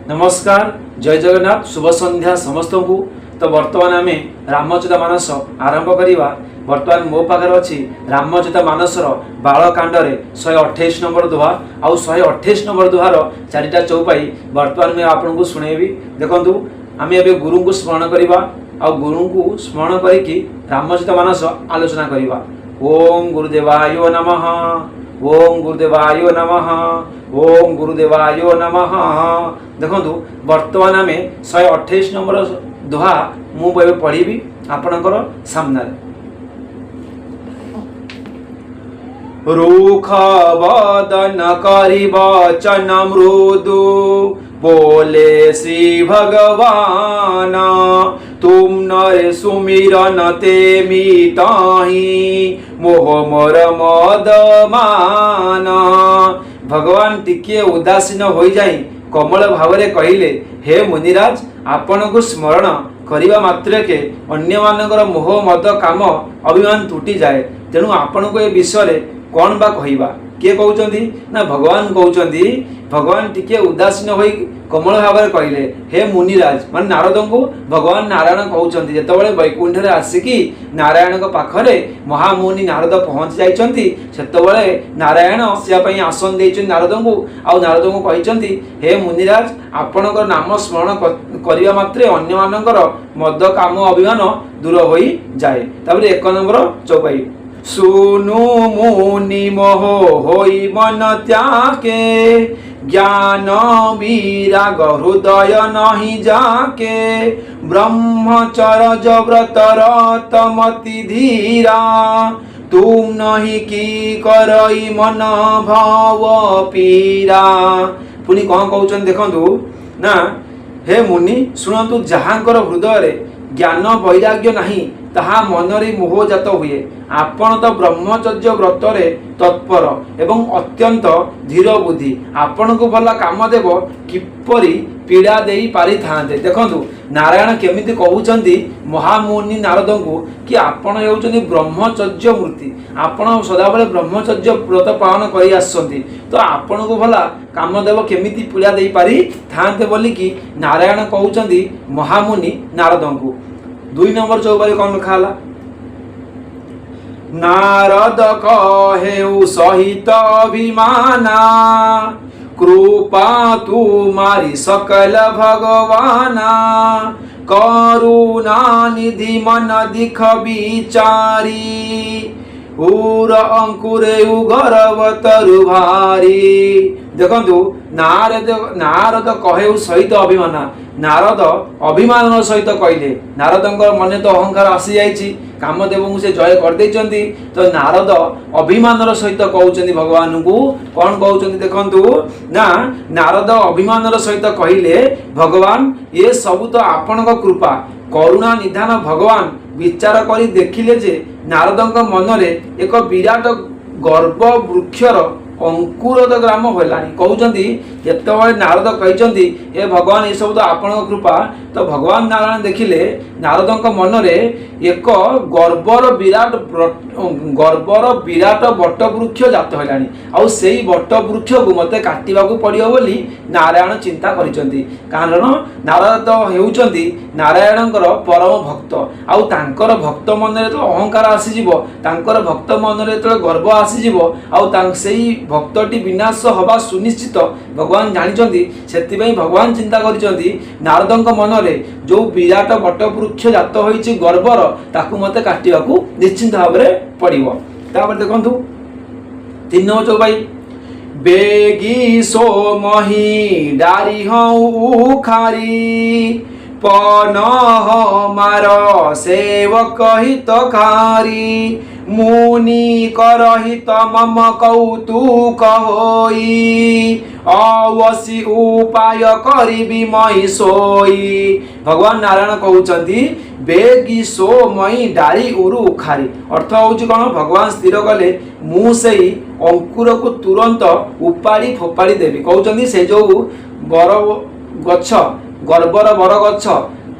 नमस्कार जय जगन्नाथ शुभ संध्या समस्त को। तो बर्तमान आम रामचरित मानस आरंभ करवा। बर्तमान मो पाखे अच्छी रामचरित मानसर बालकांड 128 नंबर दोहा आउ 128 नंबर दोहार चारिटा चौपाई बर्तमान में आपको शुणेबी। देखु आम ए गुरु को स्मरण करवा आ गुरु को स्मरण करके रामचरित मानस आलोचना करवा। ओम गुरुदेवाय नमः, ओम गुरुदेवाय नमः, ओम गुरुदेवाय नमः। देखु बर्तमान आम 128 नंबर दोहा मु पढ़ी आपणकर सामने। रूख वदन करि वचन मृदु बोले श्री भगवान, तुम नर सुमिरन ते मिताही मोह मोर मद मान। भगवान टिके उदासीन हो जाई कमल भावरे कहले, हे मुनिराज आपण को स्मरण करिबा मात्र के अन्य मानकर मोह मद काम अभिमान टूटी जाए। तेणु आपण को ए विषय कौन बा कहवा किए कहते ना भगवान कहते। भगवान टिके उदासीन हो कमल भाव में कहले, हे मुनिराज मान नारद को भगवान नारायण कहते। जितेबाला वैकुंठ में आसिकी नारायण पाखरे महामुनि नारद पहुँची जाइछंती, सेतेबाला नारायण आसवाई आसन देइछन नारद को। आउ नारद को कहते, हे मुनिराज आपणकर नाम स्मरण करने मात्रे अन्य मानकर मद काम अभिमान दूर हो जाए। तापर 1 नंबर चौपाई। सुनु मुनि मोह होई मन त्याके, ज्ञान विराग हृदय नहीं जाके, ब्रह्मचर्य व्रत रतमति धीरा, तुम नहीं की करई मन भाव पीरा। पुनी कौन कहते देखु ना, हे मुनि शुणु जहाँकर हृदय ज्ञान वैराग्य नहीं ताहा मनरे मोह जात हुए। आपण तो ब्रह्मचर्य व्रतरे तत्पर एवं अत्यंत धीर बुद्धि, आपण को भला काम देव किपरि पीड़ा देई पारि थांते। देखंतु नारायण केमिति कहउचंती महामुनि नारद को कि आपण हेउचंती ब्रह्मचर्य मूर्ति, आपण सदाबले ब्रह्मचर्य व्रत पालन करि आसंती, तो आपण को भला काम देव केमिति पीड़ा देई पारि थांते बोली कि नारायण कहउचंती महामुनि नारद को। 2 नंबर चौपाई कौन लिखा? नारद कहेउ सहित अभिमाना, कृपा तुम्हारी सकल भगवाना, करुणा निधि मन दिख विचारी, उर अंकुरे गर्भतरु भारी। देखु नारद कहेउ सहित अभिमाना, नारद अभिमान सहित कहले। नारद मन तो अहंकार आसी जाइए, कामदेव को से जय कर देइचंती, तो नारद अभिमान सहित कहउचंती भगवान को। कौन कहउचंती देखंतु ना, नारद अभिमान सहित कहले, भगवान ये सब तो आपनक कृपा, करुणा निधान भगवान विचार करी देखिले जे नारदंक मनरे एक विराट गर्भ वृक्षर अंकुर ग्राम होलानी। कहउचंती जेतेबाला नारद कहचंती ए भगवान ये सब तो आपण कृपा, तो भगवान नारायण देखिले नारदंक मनरे एक गर्भर विराट बट वृक्ष जात होलानी। आउ सेई बट वृक्ष को मते काटिबा को पड़ियो बोली नारायण चिंता करिसंती। कारण नारद तो हेउचंती नारायणकर परम भक्त, आउ तांकर भक्त मनरे तो अहंकार आसी जिवो, तांकर भक्त मनरे तो गर्व आसी जिवो, आउ तां सेई भक्तटी विनाश हवा सुनिश्चित भगवान जानिचंती। सेतिबई भगवान चिंता करिसंती नारदंक मनरे जो विराट बट वृक्ष जात होइछि गर्भर, ताकू मते काटिबाकू निश्चिंत भाव में पड़िबो। तापर देखंतु 3 नंबर चौपाई। बेगी सो मही डारी हऊ खारी, पन हमार सेवक हित खारी, मुनि करहित मम कौतुक होई, अवश्य उपाय करिबी मई सोई। भगवान नारायण कहउचंती बेगी सो मई डारी उरु खारी। अर्थ होउची कोन, भगवान स्थिर कले मु सेई अंकुर को तुरंत उपाड़ी फोपाड़ी देवी। कहउचंती से जो बर गछ गर्भर बर गछ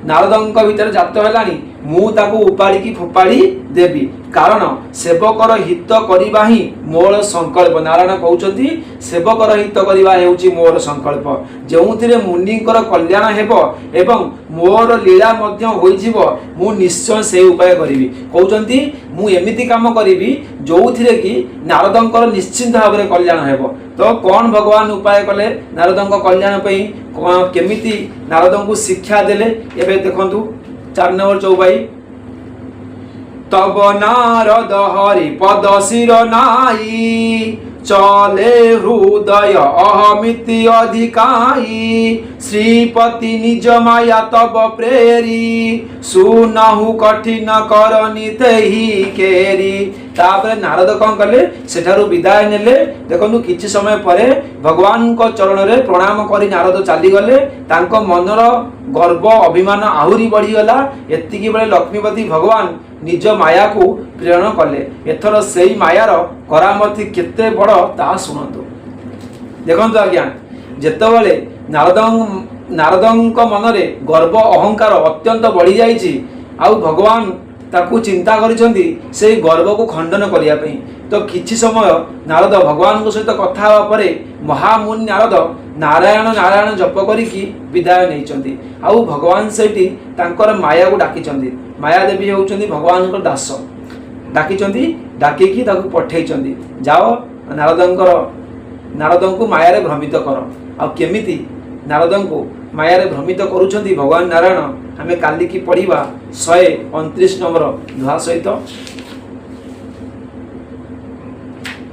नारदंक भितर जात हेलानी, मु ताकू उपाड़ी की फोपाड़ी देवी कारण सेवकर हित करवा ही मोर संकल्प। नारायण कहउछंती सेवकर हित करवा हेउची मोर संकल्प जोउथिरे मुनिकर कल्याण हेबो एवं मोर लीला मध्य होई जीवो मु निश्चय से उपाय करिवि। कहउछंती मु एमिति काम करिवि जोउथिरे कि नारदंकर निश्चिंत भाव में कल्याण हेबो। तो कौन भगवान उपाय कले नारदंक कल्याण पई केमिति नारदंकु शिक्षा देले एबे देखंतु 4 नंबर चौपाई। तब नारद हरि पद शिर नाई चले हृदय अहमिति अधिकाई श्रीपति निज माया तब प्रेरी सुनहु कठिन करनी तेहि केरी। तापर नारद कौन कले सेठारु विदाय नेले। देखंतु किछि समय परे भगवान को चरण रे प्रणाम करी नारद चाली गले। तांको मनर गर्व अभिमान आहुरी बढ़ी गला। एतिकी बेले लक्ष्मीपति भगवान निज माया को प्रेरण कले। एथर सेई मायार करामती केते बड़ ता सुनतु। देखंतु आज्ञा जेतेबेले नारदंक मनरे गर्व अहंकार अत्यंत बढ़ी जाइछि आउ भगवान ताकू चिंता करिसेंती से गर्व को खंडन करिया पई। तो किछि समय नारद भगवान को सहित कथा हवा परे महामुनि नारद नारायण नारायण जप करिकी विदाय नैचंती। आउ भगवान सेठी तांकर माया को डाकिचंती। माया देवी होउचंती भगवान को दास डाकिचंती डाकिकी ताकू पठेइचंती जाओ नारदंको माया रे भ्रमित कर। आ केमिति नारदंको माया रे भ्रमित करूचंती भगवान नारायण आमे काली की पढ़िबा 129 नंबर दुहा सहित।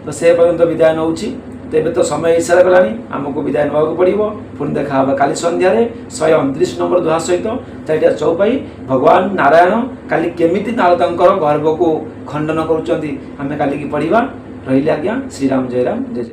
तो से पर्यंत विदाय नौची। तेबे तो समय इशारा गलानी आमको विदाय नवाक पड़िबो। पुणी देखा हबा काली संध्या रे 129 नंबर दुहा सहित 4टा चौपाई। भगवान नारायण काली केमिति नारदंकर गर्व को खंडन करूचंती आमे काली की पढ़िबा। रहिले आज्ञा। श्री राम जय राम जय जय।